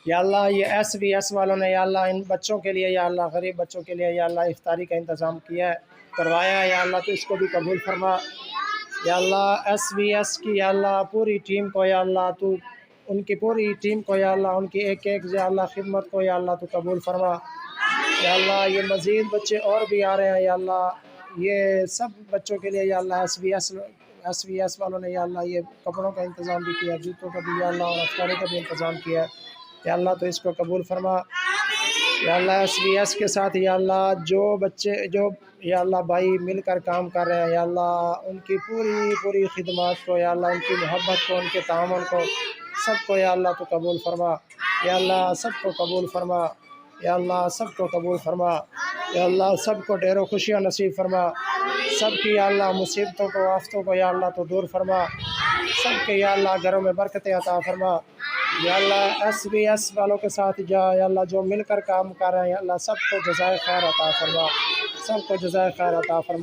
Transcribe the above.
یا اللہ یہ S B S والوں نے یا اللہ ان بچوں کے لیے یا اللہ غریب بچوں کے لیے یا اللہ افطاری کا انتظام کیا ہے کروایا ہے یا اللہ تو اس کو بھی قبول فرما یا اللہ ایس بی ایس کی یا اللہ پوری ٹیم کو یا اللہ تو ان کی پوری ٹیم کو یا اللہ ان کی ایک ایک یا اللہ خدمت کو یا اللہ تو قبول فرما یا اللہ یہ مزید بچے اور بھی آ رہے ہیں یا اللہ یہ سب بچوں کے لیے یا اللہ ایس بی ایس والوں نے یا اللہ یہ کپڑوں کا انتظام بھی کیا جوتوں کا بھی یا اللہ اور افطاری کا بھی انتظام کیا ہے یا اللہ تو اس کو قبول فرما یا اللہ ایس بی ایس کے ساتھ یا اللہ جو بچے جو یا اللہ بھائی مل کر کام کر رہے ہیں یا اللہ ان کی پوری خدمات کو یا اللہ ان کی محبت کو ان کے تعاون کو سب کو یا اللہ تو قبول فرما یا اللہ سب کو قبول فرما یا اللہ سب کو قبول فرما یا اللہ سب کو ڈھیروں خوشیاں نصیب فرما سب کی یا اللہ مصیبتوں کو آفتوں کو یا اللہ تو دور فرما سب کے یا اللہ گھروں میں برکتیں عطا فرما یا اللہ ایس بی ایس والوں کے ساتھ یا اللہ جو مل کر کام کر رہے ہیں یا اللہ سب کو جزائے خیر عطا فرما سب کو جزائے خیر عطا فرما